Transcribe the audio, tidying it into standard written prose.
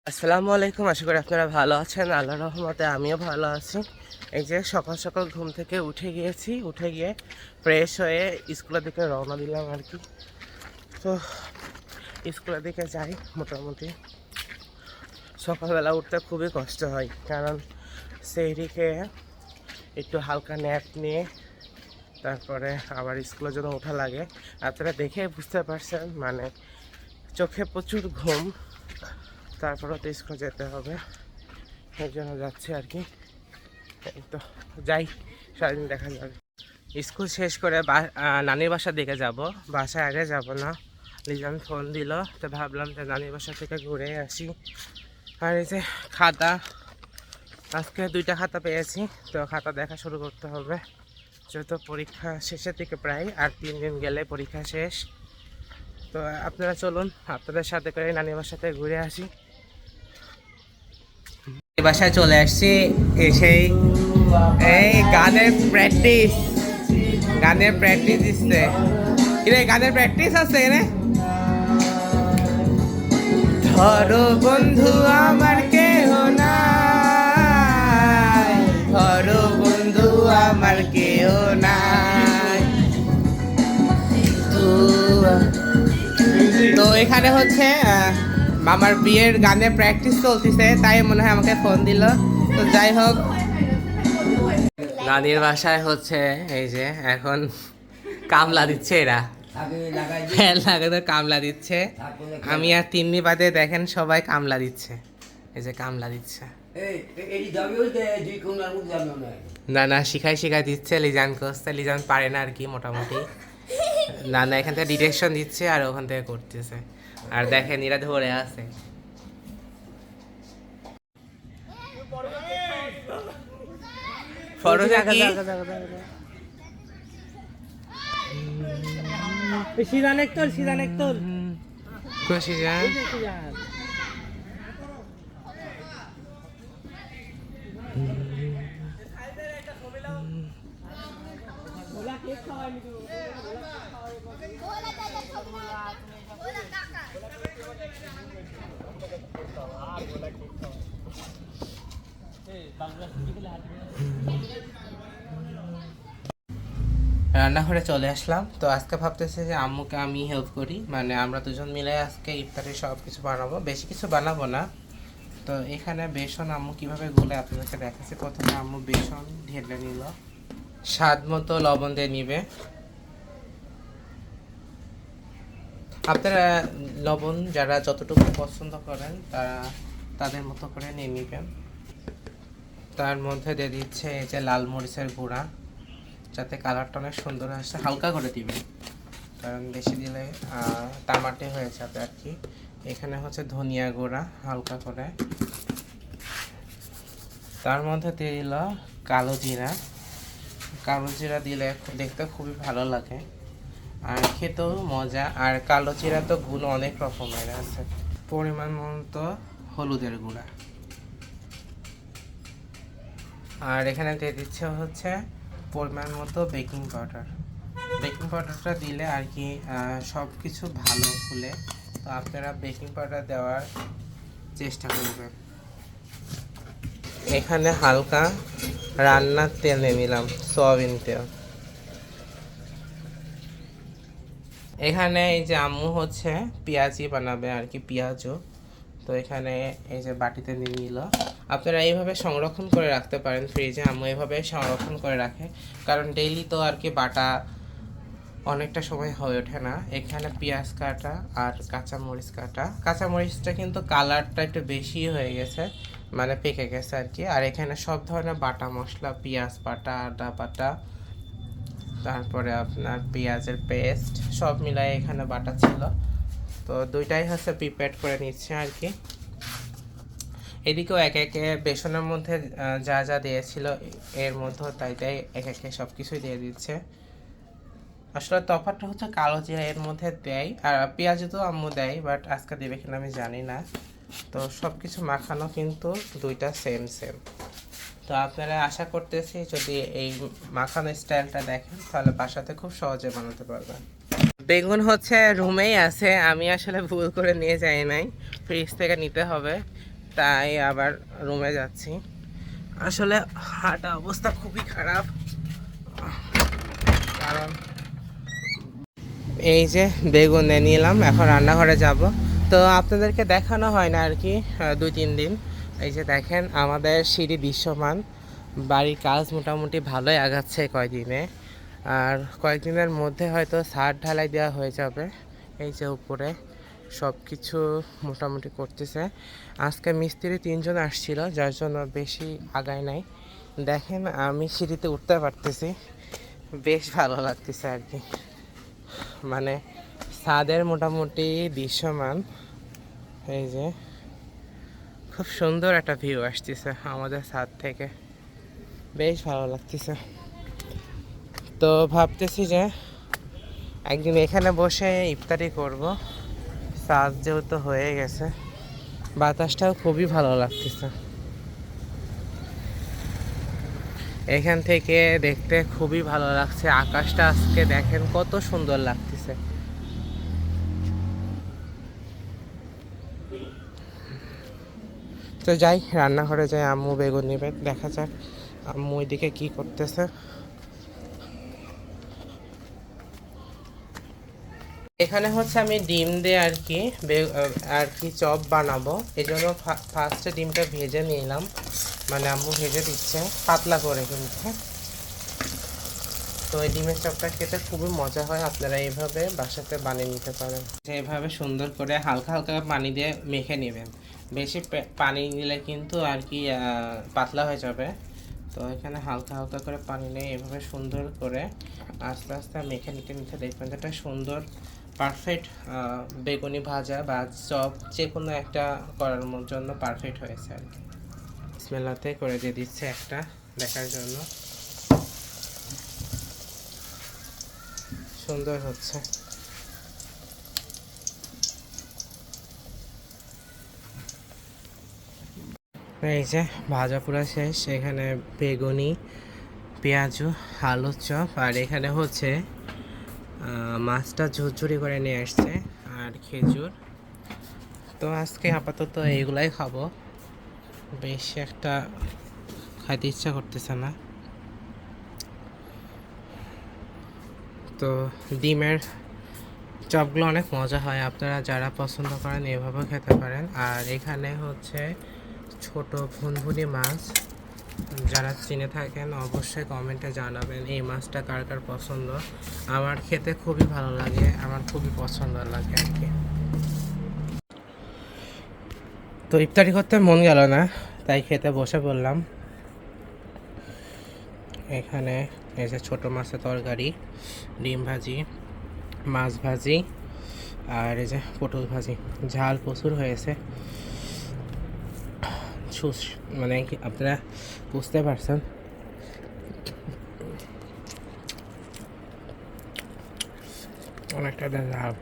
আসসালামু আলাইকুম। আশা করি আপনারা ভালো আছেন। আল্লাহর রহমতে আমিও ভালো আছি। এই যে সকাল সকাল ঘুম থেকে উঠে গিয়ে ফ্রেশ হয়ে স্কুলের দিকে রওনা দিলাম আর কি। তো স্কুলের দিকে যাই। মোটামুটি সকালবেলা উঠতে খুবই কষ্ট হয়, কারণ সেই খেয়ে একটু হালকা ন্যাপ নিয়ে তারপরে আবার স্কুলের জন্য ওঠা লাগে। আপনারা দেখে বুঝতে পারছেন, মানে চোখে প্রচুর ঘুম, তারপরে তো স্কুলে যেতে হবে, এই জন্য যাচ্ছি আর কি। এই তো যাই, সারাদিন দেখা যাবে। স্কুল শেষ করে নানির বাসার দিকে যাব, বাসায় আগে যাব না। লিজান ফোন দিল, তো ভাবলাম যে নানির বাসা থেকে ঘুরে আসি। আর এই যে খাতা, আজকে 2টা খাতা পেয়েছি, তো খাতা দেখা শুরু করতে হবে। যেহেতু পরীক্ষা শেষের দিকে প্রায় আর 3 দিন গেলে পরীক্ষা শেষ। তো আপনারা চলুন, আপনাদের সাথে করে নানির বাসাতে ঘুরে আসি। বাসায় চলে আসছি, এসেই এই গানের প্র্যাকটিস দিচ্ছে। কিরে, গানের প্র্যাকটিস আছে রে? ধরো বন্ধু আমার কেহ নাই, ধরো বন্ধু আমার কেহ নাই। তো এখানে হচ্ছে মামার বিয়ের গানের প্র্যাকটিস চলতেছে, তাই মনে হয় আমাকে ফোন দিল। তো যাই হোক, নানির বাসায় হচ্ছে এই যে এখন কামলা দিচ্ছে, এরা ফ্যান লাগাতে কামলা দিচ্ছে। আমি আর 3 দিন বাদে দেখেন সবাই কামলা দিচ্ছে, এই যে কামলা দিচ্ছে। না না, শিখাই দিচ্ছে। লিজান করছে, লিজান পারে না আর কি মোটামুটি। না না, এখান থেকে ডিরেকশন দিচ্ছে আর ওখান থেকে করতেছে। আর দেখেন এরা ধরে আছে। রান্নাঘরে চলে আসলাম। তো আজকে ভাবতেছি যে আম্মুকে আমি হেল্প করি, মানে আমরা দুজন মিলে আজকে ইফতারে সব কিছু বানাবো, বেশি কিছু বানাবো না। তো এখানে বেসন আম্মু কিভাবে গুলে আপনাদেরকে দেখাচ্ছি। প্রথমে আম্মু বেসন ঢেলে নিল, স্বাদ মতো লবণ দিয়ে নিবে। আপনারা লবণ যারা যতটুকু পছন্দ করেন তারা তাদের মতো করে নিয়ে নেবেন। তার মধ্যে দিয়ে দিচ্ছে এই যে লাল মরিচের গুঁড়া, যাতে কালারটা অনেক সুন্দর আসে। হালকা করে দিবেন, কারণ বেশি দিলে তামাটে হয়ে যাবে আর কি। এখানে হচ্ছে ধনিয়া গুঁড়া হালকা করে। তার মধ্যে দিয়ে দিল কালো জিরা দিলে দেখতে খুবই ভালো লাগে আর খেতেও মজা। আর কালো জিরা তো গুণ অনেক রকমের আছে। পরিমাণ মতো হলুদের গুঁড়া, আর এখানে দিয়ে দিচ্ছে হচ্ছে পরিমাণ মতো বেকিং পাউডারটা দিলে আর কি সব কিছু ভালো ফুলে। তো আপনারা বেকিং পাউডার দেওয়ার চেষ্টা করবেন। এখানে হালকা রান্নার তেল নিয়ে নিলাম, সয়াবিন তেল। এখানে এই যে আম্মু হচ্ছে পেঁয়াজি বানাবে আর কি, পেঁয়াজও। তো এখানে এই যে বাটিতে নিয়ে নিল। আপনারা এইভাবে সংরক্ষণ করে রাখতে পারেন ফ্রিজে। আম্মু এইভাবে সংরক্ষণ করে রাখে, কারণ ডেইলি তো আর কি বাটা অনেকটা সময় হয়ে ওঠে না। এখানে পেঁয়াজ কাটা আর কাঁচামরিচটা কিন্তু কালারটা একটু বেশি হয়ে গেছে, মানে পেকে গেছে আর কি। আর এখানে সব ধরনের বাটা মশলা, পেঁয়াজ বাটা, আদা বাটা, তারপরে আপনার পেঁয়াজের পেস্ট সব মিলাই এখানে বাটা ছিল। তো দুইটাই হচ্ছে প্রিপেয়ার করে নিচ্ছে আর কি। এদিকেও একে একে বেসনের মধ্যে যা যা দিয়েছিল এর মধ্যে তাই একে একে সব কিছুই দিয়ে দিচ্ছে। আসলে তফাৎটা হচ্ছে কালো জিরা এর মধ্যে দেয়, আর পেঁয়াজ তো আম্মু দেয়, বাট আজকে দেবে কিনা আমি জানি না। তো সব কিছু মাখানো কিন্তু দুইটা সেম। তো আপনারা আশা করতেছি যদি এই মাখানো স্টাইলটা দেখেন তাহলে বাসাতে খুব সহজে বানাতে পারবেন। বেগুন হচ্ছে রুমেই আছে, আমি আসলে ভুল করে নিয়ে যাই নাই, ফ্রিজ থেকে নিতে হবে। তাই আবার রুমে যাচ্ছি। আসলে হাঁটা অবস্থা খুবই খারাপ, কারণ এই যে বেগুন নিয়ে নিলাম, এখন রান্নাঘরে যাব। তো আপনাদেরকে দেখানো হয় না আর কি 2-3 দিন। এই যে দেখেন আমাদের সিঁড়ি দৃশ্যমান, বাড়ির কাজ মোটামুটি ভালোই আগাচ্ছে কয়দিনে, আর কয়েকদিনের মধ্যে হয়তো ছাদ ঢালাই দেওয়া হয়ে যাবে। এই যে উপরে সব কিছু মোটামুটি করতেছে। আজকে মিস্ত্রি 3 জন আসছিল, যার জন্য বেশি আগায় নাই। দেখেন আমি সিঁড়িতে উঠতে পারতেছি, বেশ ভালো লাগতেছে আর কি। মানে ছাদের মোটামুটি দৃশ্যমান, এই যে খুব সুন্দর একটা ভিউ আসতেছে আমাদের ছাদ থেকে, বেশ ভালো লাগতেছে। তো ভাবতেছি যে একদিন এখানে বসে ইফতারি করব, ছাদ যেহেতু হয়ে গেছে, বাতাসটাও খুবই ভালো লাগতেছে। এখান থেকে দেখতে খুবই ভালো লাগছে, আকাশটা আজকে দেখেন কত সুন্দর লাগতেছে। তো যাই, রান্নাঘরে যাই, আম্মু বেগুন নেবে, দেখা যাক আম্মু ওইদিকে কি করতেছে। এখানে হচ্ছে আমি ডিম দিয়ে আর কি চপ বানাবো, এই জন্য ফার্স্টে ডিমটা ভেজে নিলাম, মানে আম্মু ভেজে দিচ্ছে পাতলা করে কিন্তু। তো এই ডিমের চপটা খেতে খুবই মজা হয়, আপনারা এইভাবে বাসাতে বানিয়ে নিতে পারেন। এইভাবে সুন্দর করে হালকা হালকা পানি দিয়ে মেখে নেবেন, বেশি পানি নিলে কিন্তু আর কি পাতলা হয়ে যাবে। তো এখানে হালকা হালকা করে পানি নিয়ে এভাবে সুন্দর করে আস্তে আস্তে মেখে নিতে নিতে দেখবেন যেটা সুন্দর পারফেক্ট বেগুনি ভাজা বা চপ যে কোনো একটা করার জন্য পারফেক্ট হয়েছে আর কি। বিসমিল্লাহতে করে দিয়ে দিচ্ছে একটা দেখার জন্য, সুন্দর হচ্ছে। এই যে ভাজা পুরা শেষ, এখানে বেগুনি, পেঁয়াজু, আলুর চপ, আর এখানে হচ্ছে মাছটা ঝুরঝুরি করে নিয়ে আসছে, আর খেজুর। তো আজকে আপাতত এইগুলাই খাবো, বেশি একটা খাইতে ইচ্ছা করতেছে না। তো ডিমের চপগুলো অনেক মজা হয়, আপনারা যারা পছন্দ করেন এভাবেও খেতে পারেন। আর এখানে হচ্ছে ছোট ভুনভুনি মাছ, যারা চিনে থাকেন অবশ্যই কমেন্টে জানাবেন এই মাছটা কার কার পছন্দ। আমার খেতে খুবই ভালো লাগে, আমার খুবই পছন্দ লাগে আর কি। তো ইফতারি করতে মন গেল না, তাই খেতে বসে পড়লাম। এখানে এই যে ছোটো মাছের তরকারি, ডিম ভাজি, মাছ ভাজি, আর এই যে পটল ভাজি, ঝাল প্রচুর হয়েছে, মানে কি আপনারা বুঝতে পারছেন। অনেকটা ঝাল।